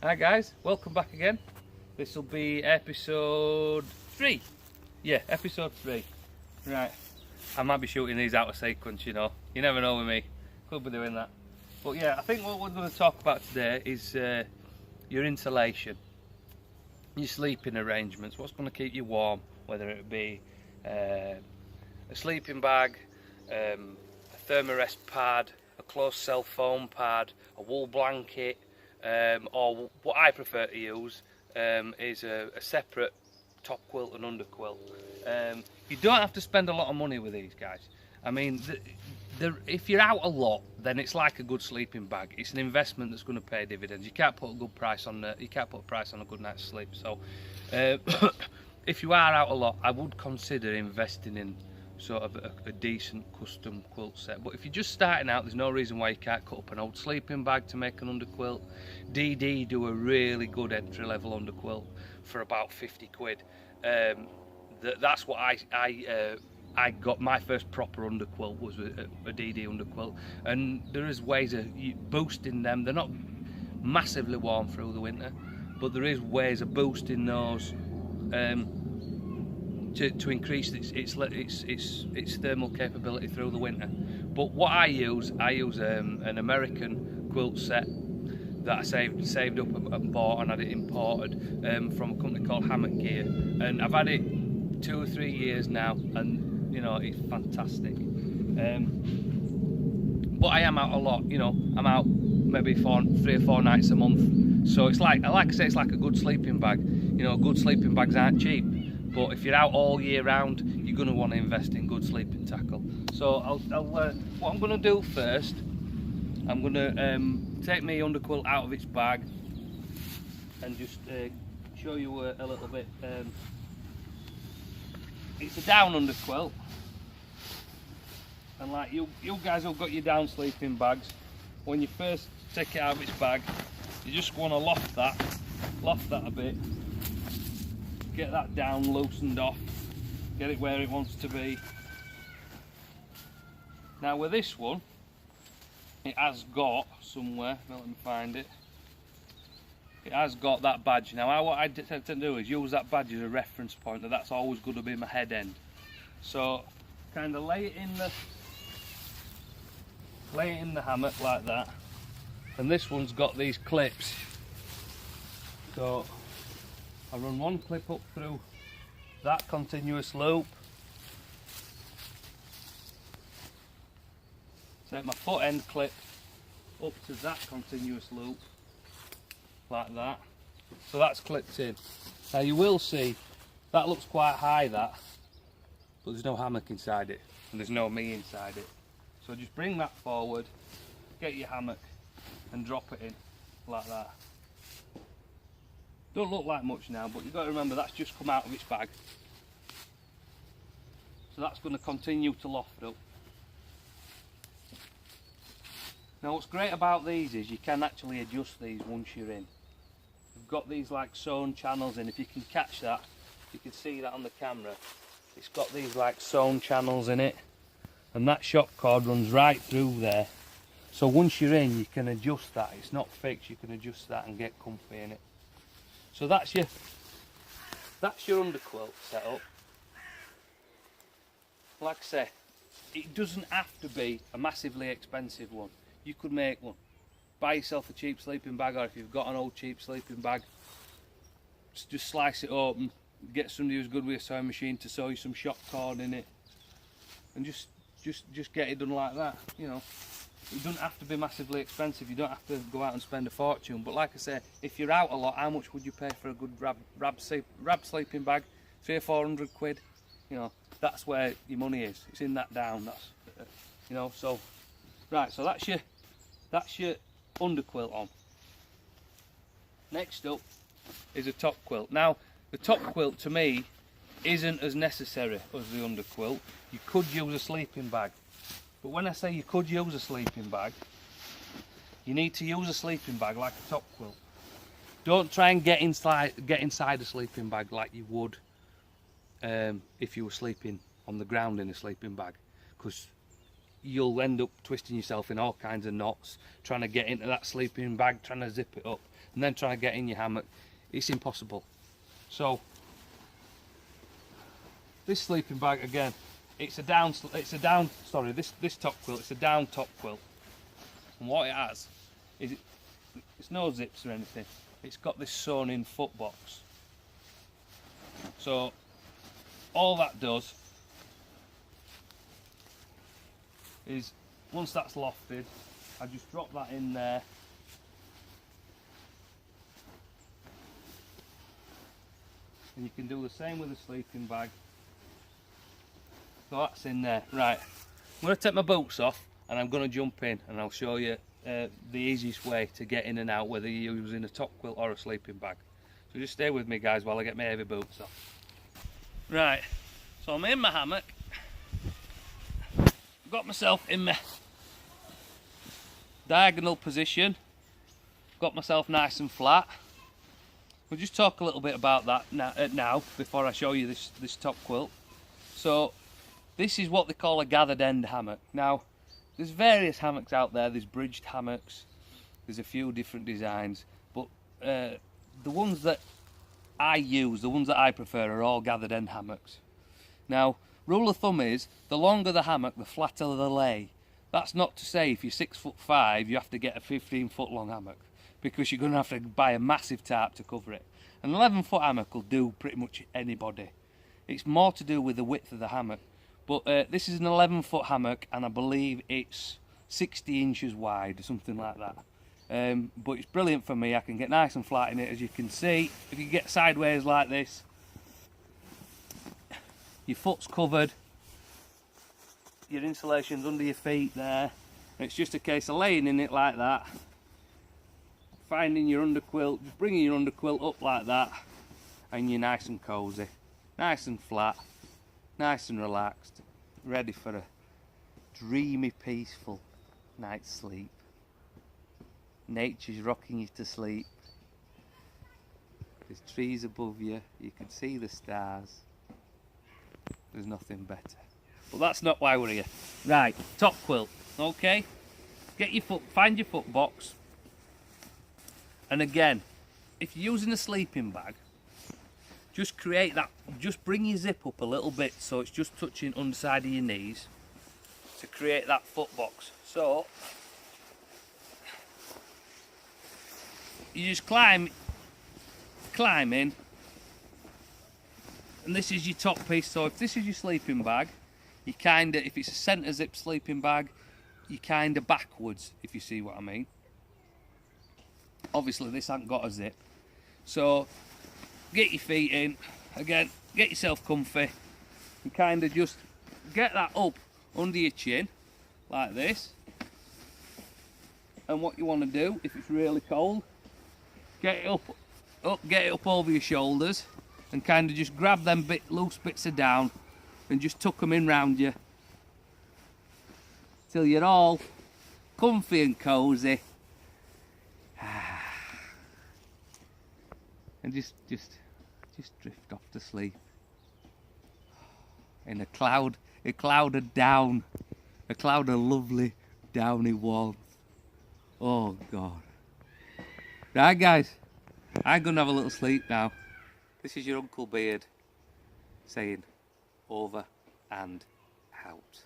Hi guys, welcome back again. This will be episode 3. Yeah, episode 3. Right, I might be shooting these out of sequence, you know. You never know with me. Could be doing that. But yeah, I think what we're going to talk about today is your insulation, your sleeping arrangements, what's going to keep you warm, whether it be a sleeping bag, a thermarest pad, a closed cell foam pad, a wool blanket, or what I prefer to use is a separate top quilt and under quilt. You don't have to spend a lot of money with these guys. I mean, if you're out a lot, then it's like a good sleeping bag. It's an investment that's going to pay dividends. You can't put a good price on you can't put a price on a good night's sleep. So, if you are out a lot, I would consider investing in sort of a decent custom quilt set. But if you're just starting out, there's no reason why you can't cut up an old sleeping bag to make an underquilt. DD do a really good entry-level underquilt for about 50 quid. That's what I got. My first proper underquilt was a DD underquilt, and there is ways of boosting them. They're not massively warm through the winter, but there is ways of boosting those to increase its thermal capability through the winter. But what I use an American quilt set that I saved up and bought, and had it imported from a company called Hammock Gear, and I've had it 2 or 3 years now, and you know, it's fantastic. But I am out a lot, you know. I'm out maybe 3 or 4 nights a month, so it's like I say, it's like a good sleeping bag. You know, good sleeping bags aren't cheap, but if you're out all year round, you're going to want to invest in good sleeping tackle. So what I'm going to do first, I'm going to take my underquilt out of its bag and just show you a little bit. It's a down underquilt, and like you guys who've got your down sleeping bags, when you first take it out of its bag, you just want to loft that a bit, get that down loosened off, get it where it wants to be. Now with this one, it has got somewhere, now let me find it, it has got that badge. Now what I tend to do is use that badge as a reference point, that's always going to be my head end. So kind of lay it in the hammock like that, and this one's got these clips. So I run one clip up through that continuous loop, take my foot end clip up to that continuous loop like that, so that's clipped in. Now you will see that looks quite high, that, but there's no hammock inside it and there's no me inside it. So just bring that forward, get your hammock and drop it in like that. Don't look like much now, but you've got to remember that's just come out of its bag, so that's going to continue to loft up. Now what's great about these is you can actually adjust these once you're in. You've got these like sewn channels in. If you can catch that, you can see that on the camera. It's got these like sewn channels in it, and that shock cord runs right through there. So once you're in, you can adjust that. It's not fixed, you can adjust that and get comfy in it. So that's your underquilt setup. Like I say, it doesn't have to be a massively expensive one. You could make one. Buy yourself a cheap sleeping bag, or if you've got an old cheap sleeping bag, just slice it open, get somebody who's good with a sewing machine to sew you some shock cord in it, and just get it done like that. You know, it doesn't have to be massively expensive. You don't have to go out and spend a fortune. But like I say, if you're out a lot, how much would you pay for a good rab sleeping bag? 300 or 400 quid. You know, that's where your money is. It's in that down. That's you know. So right. So that's your underquilt on. Next up is a top quilt. Now the top quilt to me isn't as necessary as the underquilt. You could use a sleeping bag, but when I say you could use a sleeping bag, you need to use a sleeping bag like a top quilt. Don't try and get inside a sleeping bag like you would if you were sleeping on the ground in a sleeping bag, because you'll end up twisting yourself in all kinds of knots trying to get into that sleeping bag, trying to zip it up. and then try to get in your hammock. It's impossible. So this sleeping bag again, it's a down sorry, this top quilt, it's a down top quilt. And what it has is it's no zips or anything. It's got this sewn in foot box. So all that does is, once that's lofted, I just drop that in there. And you can do the same with the sleeping bag. So that's in there. Right, I'm going to take my boots off and I'm going to jump in and I'll show you the easiest way to get in and out, whether you're using a top quilt or a sleeping bag. So just stay with me, guys, while I get my heavy boots off. Right, so I'm in my hammock. I've got myself in my diagonal position. Got myself nice and flat. We'll just talk a little bit about that now before I show you this top quilt. So this is what they call a gathered end hammock. Now there's various hammocks out there. There's bridged hammocks, there's a few different designs, but the ones that I use, the ones that I prefer, are all gathered end hammocks. Now, rule of thumb is, the longer the hammock, the flatter the lay. That's not to say if you're 6'5", you have to get a 15-foot long hammock, because you're going to have to buy a massive tarp to cover it. An 11-foot hammock will do pretty much anybody. It's more to do with the width of the hammock. But this is an 11-foot hammock, and I believe it's 60 inches wide or something like that. But it's brilliant for me. I can get nice and flat in it, as you can see. If you get sideways like this, your foot's covered, your insulation's under your feet there. It's just a case of laying in it like that, finding your underquilt, just bringing your underquilt up like that, and you're nice and cosy, nice and flat, nice and relaxed, ready for a dreamy, peaceful night's sleep. Nature's rocking you to sleep. There's trees above you, you can see the stars. There's nothing better. But that's not why we're here. Right, top quilt, okay? Get your find your foot box. And again, if you're using a sleeping bag, just create that, just bring your zip up a little bit so it's just touching underside of your knees to create that foot box. So you just climb in, and this is your top piece. So if this is your sleeping bag, you kinda, if it's a centre zip sleeping bag, you kinda backwards, if you see what I mean. Obviously this hasn't got a zip, so get your feet in, again, get yourself comfy, and kinda just get that up under your chin, like this. And what you want to do, if it's really cold, get it up over your shoulders, and kind of just grab them loose bits of down, and just tuck them in round you, till you're all comfy and cosy. And just drift off to sleep in a cloud of down, a cloud of lovely downy warmth. Oh God. Right guys, I'm gonna have a little sleep now. This is your Uncle Beard saying over and out.